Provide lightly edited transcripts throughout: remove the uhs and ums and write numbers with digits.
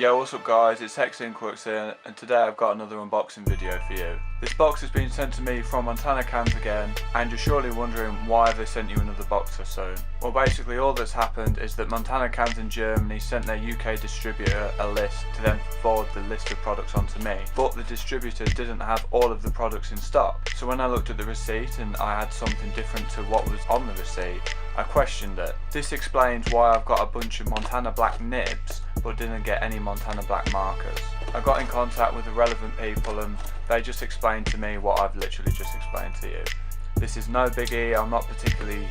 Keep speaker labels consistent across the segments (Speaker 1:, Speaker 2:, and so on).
Speaker 1: Yo, what's up guys, it's HexxInkworks here, and today I've got another unboxing video for you. This box has been sent to me from Montana Cans again, and you're surely wondering why they sent you another box so soon. Well, basically all that's happened is that Montana Cans in Germany sent their UK distributor a list to then forward the list of products onto me, but the distributor didn't have all of the products in stock. So when I looked at the receipt and I had something different to what was on the receipt, I questioned it. This explains why I've got a bunch of Montana Black nibs but didn't get any Montana Black markers. I got in contact with the relevant people and they just explained to me what I've literally just explained to you. This is no biggie, I'm not particularly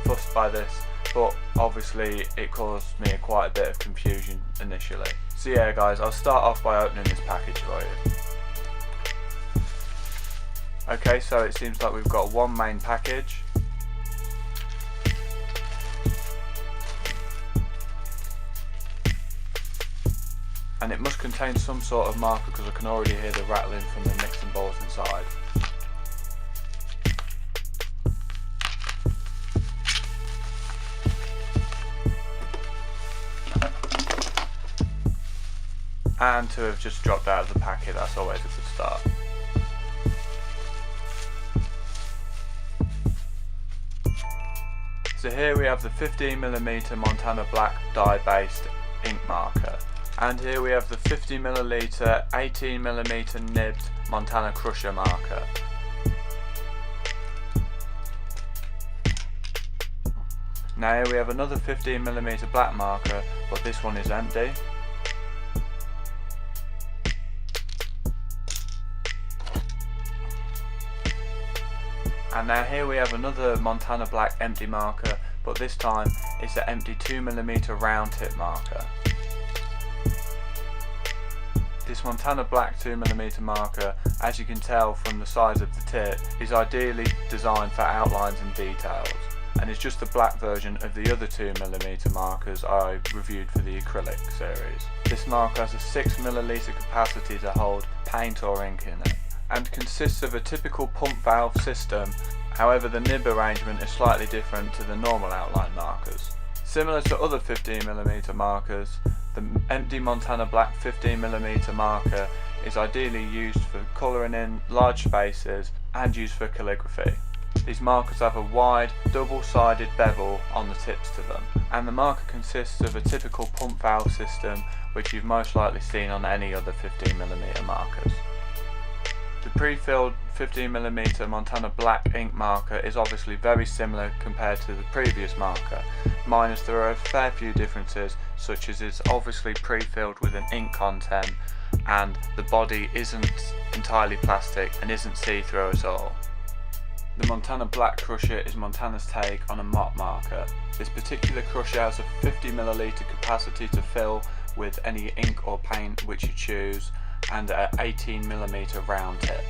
Speaker 1: fussed by this, but obviously it caused me quite a bit of confusion initially. So yeah guys, I'll start off by opening this package for you. Okay, so it seems like we've got one main package. And it must contain some sort of marker because I can already hear the rattling from the mixing balls inside. And to have just dropped out of the packet, that's always a good start. So here we have the 15mm Montana Black dye-based ink marker. And here we have the 50ml 18mm nibbed Montana Crusher marker. Now here we have another 15mm black marker, but this one is empty. And now here we have another Montana Black empty marker, but this time it's an empty 2mm round tip marker. This Montana Black 2mm marker, as you can tell from the size of the tip, is ideally designed for outlines and details, and it's just the black version of the other 2mm markers I reviewed for the acrylic series. This marker has a 6ml capacity to hold paint or ink in it, and consists of a typical pump valve system. However, the nib arrangement is slightly different to the normal outline markers. Similar to other 15mm markers, the empty Montana Black 15mm marker is ideally used for colouring in large spaces and used for calligraphy. These markers have a wide, double-sided bevel on the tips to them, and the marker consists of a typical pump valve system which you've most likely seen on any other 15mm markers. The pre-filled 15mm Montana Black ink marker is obviously very similar compared to the previous marker, minus there are a fair few differences, such as it's obviously pre-filled with an ink content and the body isn't entirely plastic and isn't see-through at all. The Montana Black Crusher is Montana's take on a mop marker. This particular crusher has a 50ml capacity to fill with any ink or paint which you choose, and an 18mm round tip.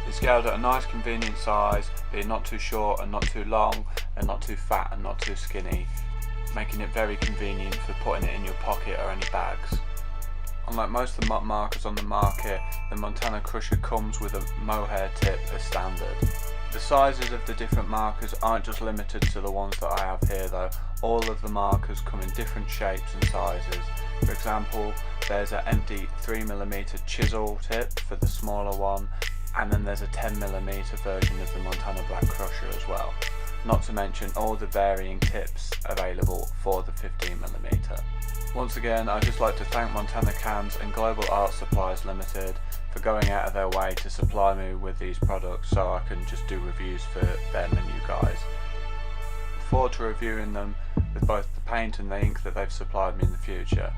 Speaker 1: It's scaled at a nice convenient size, being not too short and not too long, and not too fat and not too skinny, making it very convenient for putting it in your pocket or any bags. Unlike most of the mop markers on the market, the Montana Crusher comes with a mohair tip as standard. The sizes of the different markers aren't just limited to the ones that I have here though. All of the markers come in different shapes and sizes. For example, there's an empty 3mm chisel tip for the smaller one, and then there's a 10mm version of the Montana Black Crusher as well. Not to mention all the varying tips available for the 15mm. Once again, I'd just like to thank Montana Cans and Global Art Supplies Limited for going out of their way to supply me with these products so I can just do reviews for them and you guys. Look forward to reviewing them with both the paint and the ink that they've supplied me in the future.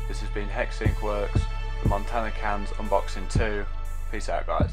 Speaker 1: This has been HexxInkworks, the Montana Cans Unboxing 2. Peace out guys.